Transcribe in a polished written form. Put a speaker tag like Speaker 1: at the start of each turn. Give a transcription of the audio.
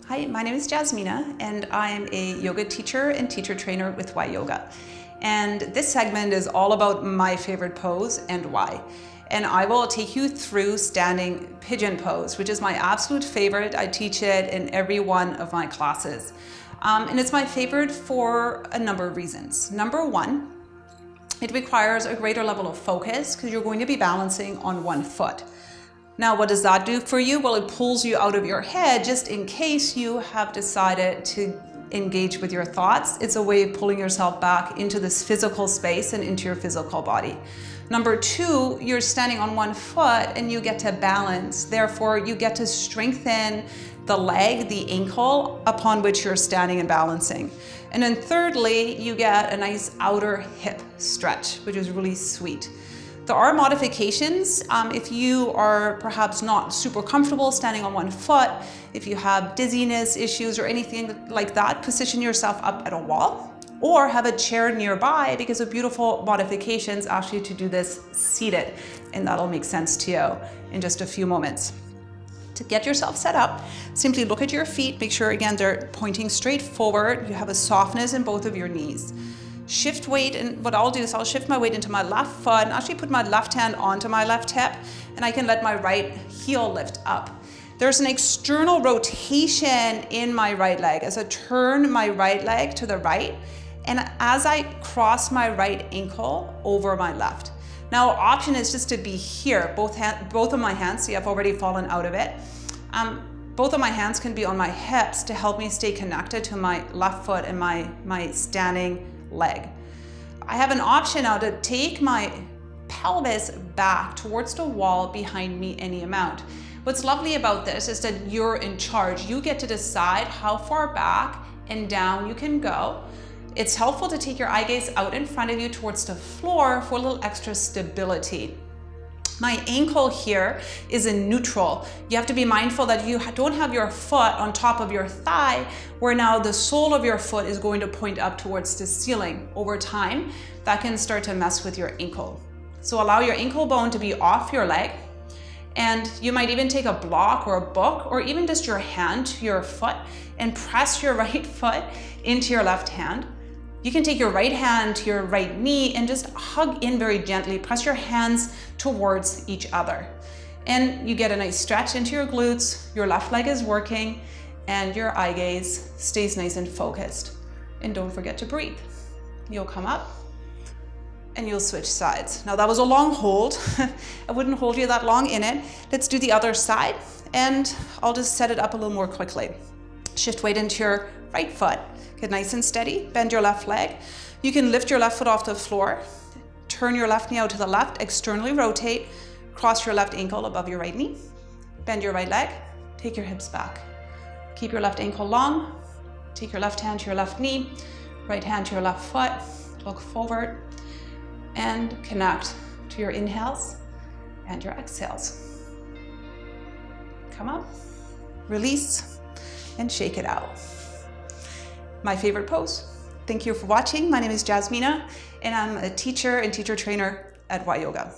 Speaker 1: Hi, my name is Jasmina, and I'm a yoga teacher and teacher trainer with YYOGA. And this segment is all about my favorite pose and why. And I will take you through Standing Pigeon pose, which is my absolute favorite. I teach it in every one of my classes. And it's my favorite for a number of reasons. Number one, it requires a greater level of focus because you're going to be balancing on one foot. Now, what does that do for you? Well, it pulls you out of your head just in case you have decided to engage with your thoughts. It's a way of pulling yourself back into this physical space and into your physical body. Number two, you're standing on one foot and you get to balance. Therefore, you get to strengthen the leg, the ankle upon which you're standing and balancing. And then thirdly, you get a nice outer hip stretch, which is really sweet. There are modifications if you are perhaps not super comfortable standing on one foot, if you have dizziness issues or anything like that, position yourself up at a wall or have a chair nearby, because of beautiful modifications actually to do this seated, and that'll make sense to you in just a few moments. To get yourself set up, simply look at your feet, make sure again they're pointing straight forward, you have a softness in both of your knees. Shift weight, and what I'll do is I'll shift my weight into my left foot and actually put my left hand onto my left hip, and I can let my right heel lift up. There's an external rotation in my right leg as I turn my right leg to the right and as I cross my right ankle over my left. Now, option is just to be here, both of my hands, see I've already fallen out of it. Both of my hands can be on my hips to help me stay connected to my left foot and my standing leg. I have an option now to take my pelvis back towards the wall behind me any amount. What's lovely about this is that you're in charge. You get to decide how far back and down you can go. It's helpful to take your eye gaze out in front of you towards the floor for a little extra stability. My ankle here is in neutral. You have to be mindful that you don't have your foot on top of your thigh, where now the sole of your foot is going to point up towards the ceiling. Over time, that can start to mess with your ankle. So allow your ankle bone to be off your leg, and you might even take a block or a book or even just your hand to your foot and press your right foot into your left hand. You can take your right hand to your right knee and just hug in very gently. Press your hands towards each other. And you get a nice stretch into your glutes, your left leg is working, and your eye gaze stays nice and focused. And don't forget to breathe. You'll come up and you'll switch sides. Now that was a long hold. I wouldn't hold you that long in it. Let's do the other side, and I'll just set it up a little more quickly. Shift weight into your right foot. Get nice and steady, bend your left leg. You can lift your left foot off the floor, turn your left knee out to the left, externally rotate, cross your left ankle above your right knee, bend your right leg, take your hips back. Keep your left ankle long, take your left hand to your left knee, right hand to your left foot, look forward, and connect to your inhales and your exhales. Come up, release, and shake it out. My favorite pose. Thank you for watching. My name is Jasmina, and I'm a teacher and teacher trainer at YYOGA.